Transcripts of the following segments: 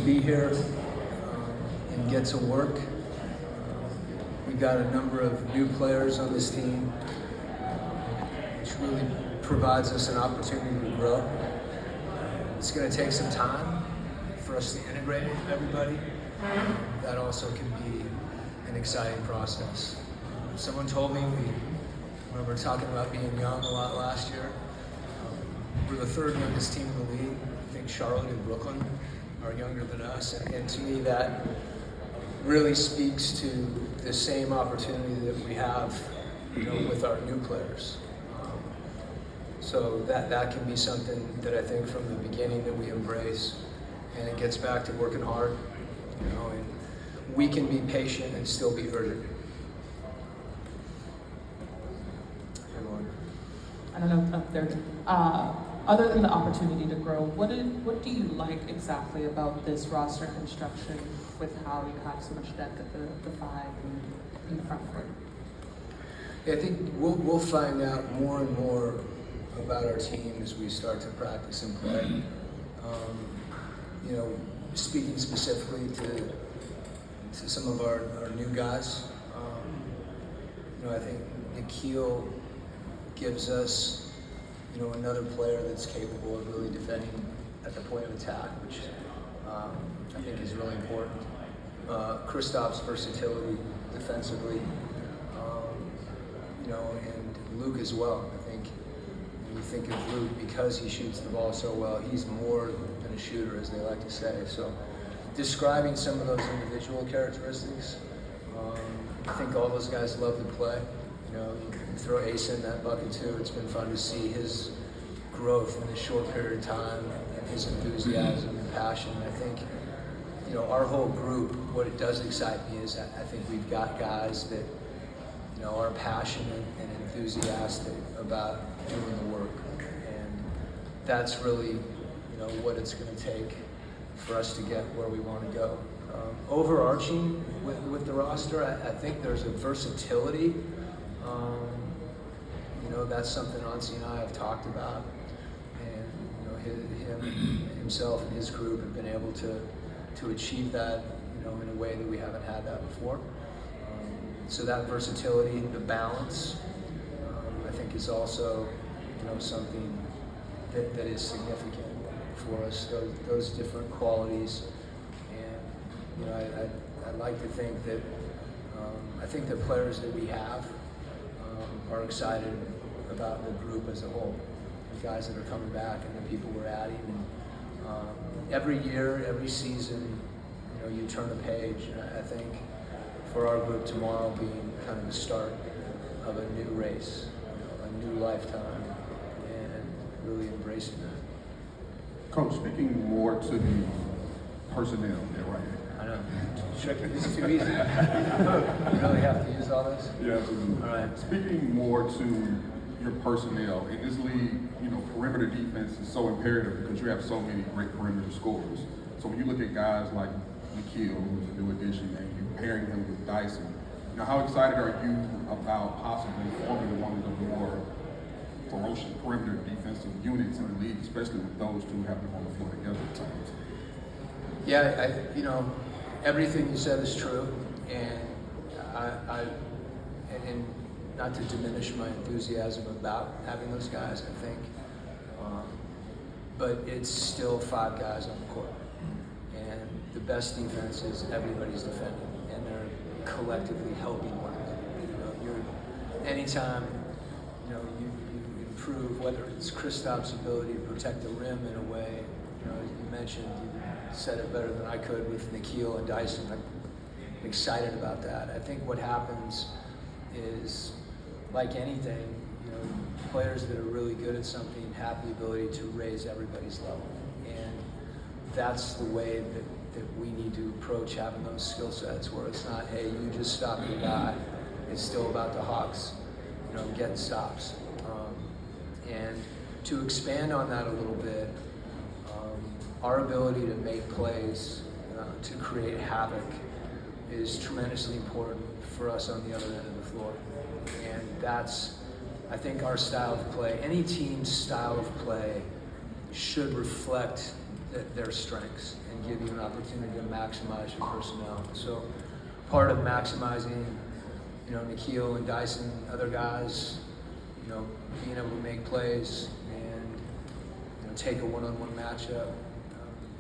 be here and get to work. We've got a number of new players on this team, which really provides us an opportunity to grow. It's going to take some time for us to integrate everybody. That also can be an exciting process. Someone told me, we remember talking about being young a lot last year. We're the third youngest team in the league. I think Charlotte and Brooklyn are younger than us. And to me, that really speaks to the same opportunity that we have, with our new players. So that can be something that I think from the beginning that we embrace, and it gets back to working hard, and we can be patient and still be urgent. I don't know if there's, other than the opportunity to grow, what do you like exactly about this roster construction with how you have so much depth at the five and in the front court? Yeah, I think we'll find out more and more about our team as we start to practice and play. Speaking specifically to some of our new guys, I think Nikhil gives us, another player that's capable of really defending at the point of attack, which I think is really important. Kristaps' versatility defensively, and Luke as well. I think when you think of Luke, because he shoots the ball so well, he's more than a shooter, as they like to say. So describing some of those individual characteristics, I think all those guys love to play. You can throw Ace in that bucket too. It's been fun to see his growth in a short period of time and his enthusiasm and passion. I think, our whole group, what it does excite me is I think we've got guys that, are passionate and enthusiastic about doing the work. And that's really, what it's going to take for us to get where we want to go. Overarching with the roster, I think there's a versatility. That's something Ansi and I have talked about, and himself and his group have been able to achieve that, in a way that we haven't had that before. So that versatility, the balance, I think is also, something that is significant for us. Those different qualities, and I like to think that I think the players that we have are excited about the group as a whole, the guys that are coming back and the people we're adding. And every year, every season, you turn a page. And I think for our group tomorrow being kind of the start of a new race, a new lifetime, and really embracing that. Coach, speaking more to the personnel there, right? I know. This is too easy. You really have to use all this? Yeah, absolutely. All right. Speaking more to your personnel, in this league, perimeter defense is so imperative because you have so many great perimeter scorers. So when you look at guys like Nikhil, who's a new addition, and you're pairing him with Dyson, how excited are you about possibly forming one of the more ferocious perimeter defensive units in the league, especially with those two having on the floor together at times? Yeah, everything you said is true, and and not to diminish my enthusiasm about having those guys, I think, but it's still five guys on the court, and the best defense is everybody's defending, and they're collectively helping one another. Anytime you improve, whether it's Kristaps' ability to protect the rim in a way, as you mentioned, you said it better than I could with Nikhil and Dyson. I'm excited about that. I think what happens is, like anything, players that are really good at something have the ability to raise everybody's level. And that's the way that we need to approach having those skill sets, where it's not, hey, you just stop your guy. It's still about the Hawks, getting stops. And to expand on that a little bit, our ability to make plays, to create havoc, is tremendously important for us on the other end of the floor. And that's, I think, our style of play. Any team's style of play should reflect their strengths and give you an opportunity to maximize your personnel. So part of maximizing, Nikhil and Dyson, other guys, being able to make plays and, take a one-on-one matchup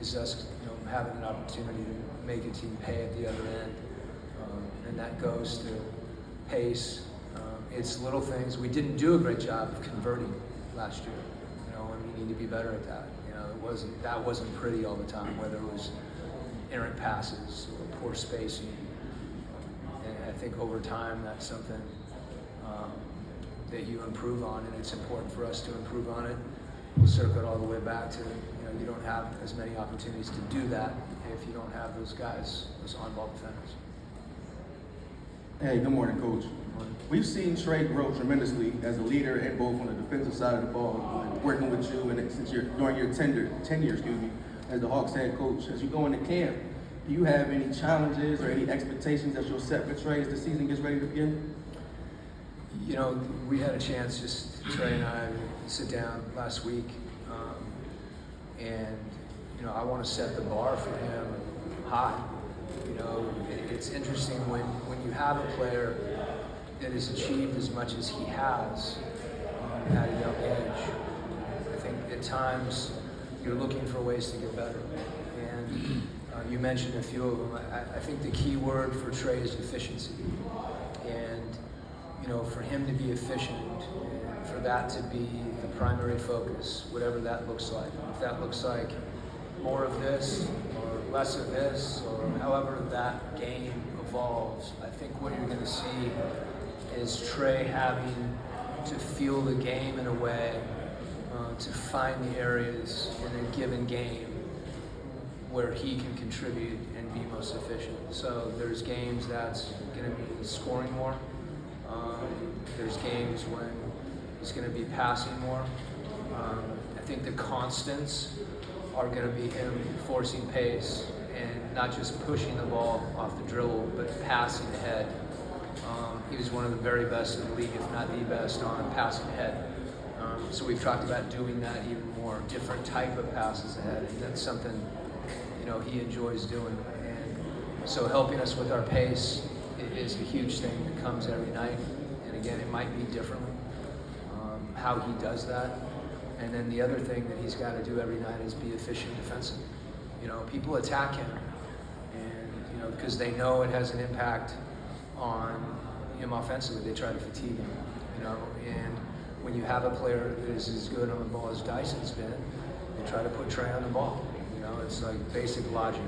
is us, having an opportunity to make a team pay at the other end. And that goes to pace. It's little things. We didn't do a great job of converting last year, and we need to be better at that. That wasn't pretty all the time, whether it was errant passes or poor spacing. And I think over time that's something that you improve on, and it's important for us to improve on it. We'll circle it all the way back to, you don't have as many opportunities to do that if you don't have those guys, those on-ball defenders. Hey, good morning, Coach. We've seen Trey grow tremendously as a leader and both on the defensive side of the ball, working with you, and since during your tenure, as the Hawks head coach. As you go into camp, do you have any challenges or any expectations that you'll set for Trey as the season gets ready to begin? We had a chance, just Trey and I, sit down last week, and I want to set the bar for him high. It's interesting when you have a player that has achieved as much as he has at a young age. I think at times you're looking for ways to get better. And you mentioned a few of them. I think the key word for Trey is efficiency. And, for him to be efficient, and for that to be the primary focus, whatever that looks like. If that looks like more of this or less of this, or however that game evolves, I think what you're going to see is Trey having to feel the game in a way to find the areas in a given game where he can contribute and be most efficient. So there's games that's going to be scoring more. There's games when he's going to be passing more. I think the constants are going to be him forcing pace and not just pushing the ball off the dribble, but passing ahead. He was one of the very best in the league, if not the best, on passing ahead. So we've talked about doing that even more, different type of passes ahead, and that's something he enjoys doing. And so helping us with our pace is a huge thing that comes every night. And again, it might be differently how he does that. And then the other thing that he's got to do every night is be efficient defensively. People attack him, and because they know it has an impact on him offensively, they try to fatigue him. And when you have a player that is as good on the ball as Dyson's been, they try to put Trey on the ball. It's like basic logic.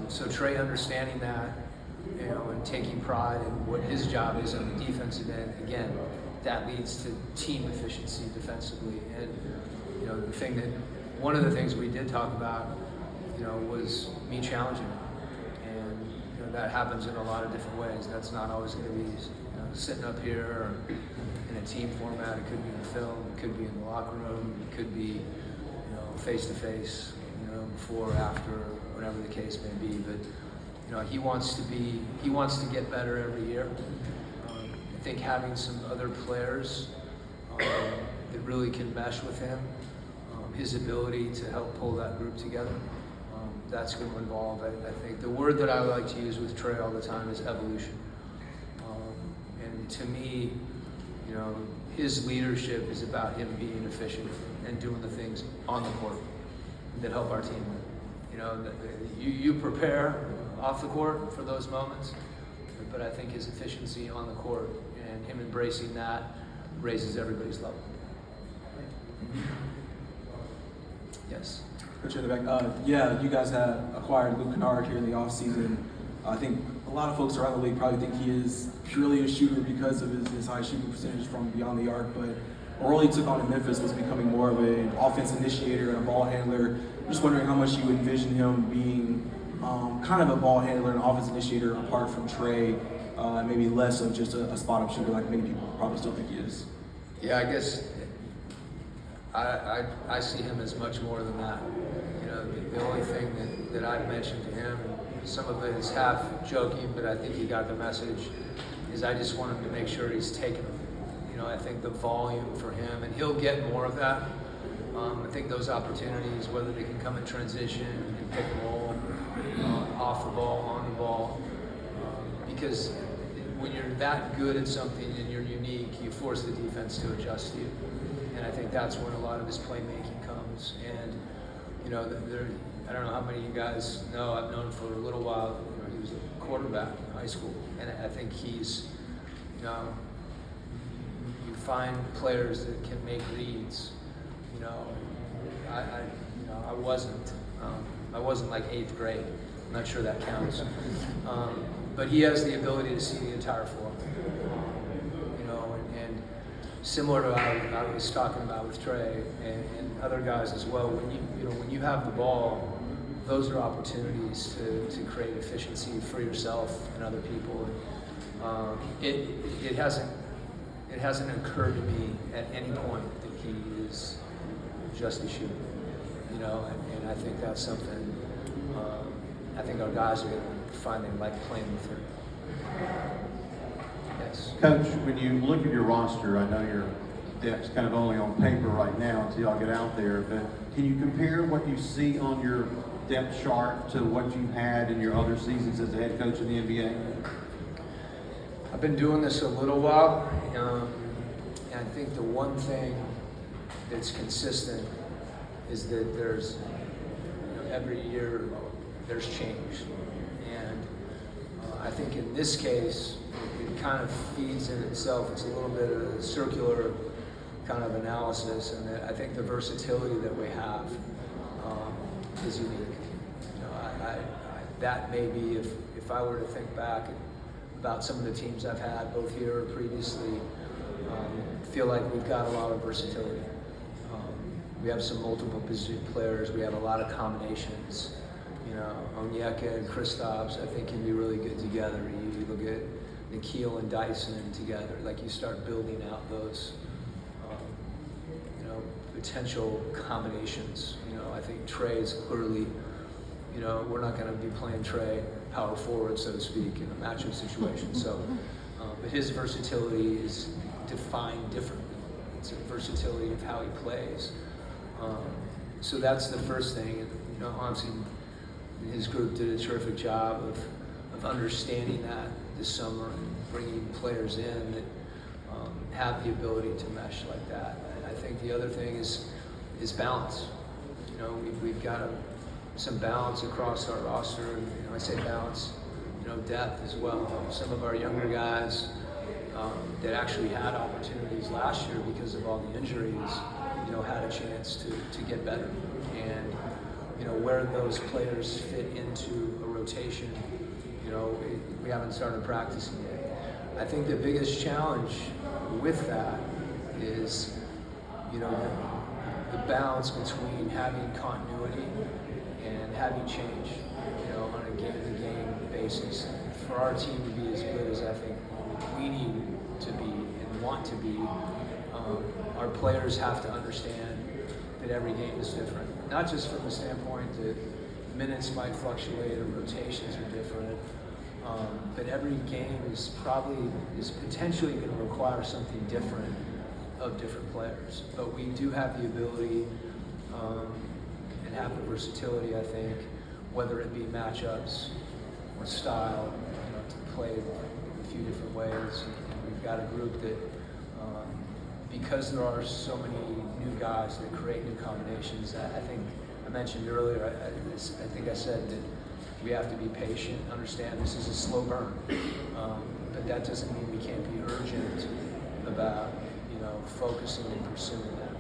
So Trey understanding that, and taking pride in what his job is on the defensive end, again, that leads to team efficiency defensively. And one of the things we did talk about, was me challenging him. And that happens in a lot of different ways. That's not always going to be sitting up here or in a team format. It could be in the film, it could be in the locker room, it could be face to face, before, after, whatever the case may be. But he wants to get better every year. I think having some other players that really can mesh with him, his ability to help pull that group together, that's going to involve, I think, the word that I like to use with Trey all the time is evolution. And to me, his leadership is about him being efficient and doing the things on the court that help our team win. You prepare off the court for those moments, but I think his efficiency on the court and him embracing that raises everybody's level. Yes. Coach in the back. You guys have acquired Luke Kennard here in the offseason. I think a lot of folks around the league probably think he is purely a shooter because of his high shooting percentage from beyond the arc, but the role he took on in Memphis was becoming more of an offense initiator and a ball handler. Just wondering how much you envision him being kind of a ball handler and offense initiator apart from Trey, maybe less of just a spot-up shooter like many people probably still think he is. Yeah, I guess I see him as much more than that. The only thing that I've mentioned to him, and some of it is half joking, but I think he got the message, is I just want him to make sure he's taking them. I think the volume for him, and he'll get more of that, I think those opportunities, whether they can come in transition and pick and roll, off the ball, on the ball, because when you're that good at something and you're unique, you force the defense to adjust to you. And I think that's when a lot of his playmaking comes. And, you know, I don't know how many of you guys know, I've known for a little while, you know, he was a quarterback in high school. And I think he's, you know, you find players that can make reads. You know, I wasn't like 8th grade. I'm not sure that counts. But he has the ability to see the entire floor. You know, and similar to what I was talking about with Trey and other guys as well. When you have the ball, those are opportunities to create efficiency for yourself and other people. It hasn't occurred to me at any point that he is just a shooter. You know, and I think that's something. I think our guys are going to find they like playing with him. Yes. Coach, when you look at your roster, I know your depth's kind of only on paper right now until y'all get out there, but can you compare what you see on your depth chart to what you had in your other seasons as a head coach in the NBA? I've been doing this a little while, and I think the one thing that's consistent is that there's, you know, every year there's change. And I think in this case, it kind of feeds in itself. It's a little bit of a circular kind of analysis, and I think the versatility that we have is unique. You know, that may be, if I were to think back about some of the teams I've had, both here or previously, feel like we've got a lot of versatility. We have some multiple position players. We have a lot of combinations. You know, Onyeka and Kristaps, I think, can be really good together. You look at Nikhil and Dyson together. Like, you start building out those, you know, potential combinations. You know, I think Trey is clearly, you know, we're not going to be playing Trey power forward, so to speak, in a matchup situation. So, but his versatility is defined differently. It's a versatility of how he plays. So that's the first thing. And, you know, honestly, his group did a terrific job of understanding that this summer and bringing players in that have the ability to mesh like that. And I think the other thing is balance. You know, we've got some balance across our roster, and, you know, I say balance, you know, depth as well. Some of our younger guys that actually had opportunities last year because of all the injuries, you know, had a chance to get better. And, you know, where those players fit into a rotation, you know, we haven't started practicing yet. I think the biggest challenge with that is, you know, the balance between having continuity and having change, you know, on a game-to-game basis. For our team to be as good as I think we need to be and want to be, our players have to understand that every game is different. Not just from the standpoint that minutes might fluctuate or rotations are different, but every game is potentially going to require something different of different players. But we do have the ability and have the versatility, I think, whether it be matchups or style, you know, to play a few different ways. And we've got a group that, because there are so many new guys that create new combinations, I think I mentioned earlier, I think I said that we have to be patient, understand this is a slow burn, but that doesn't mean we can't be urgent about, you know, focusing and pursuing that.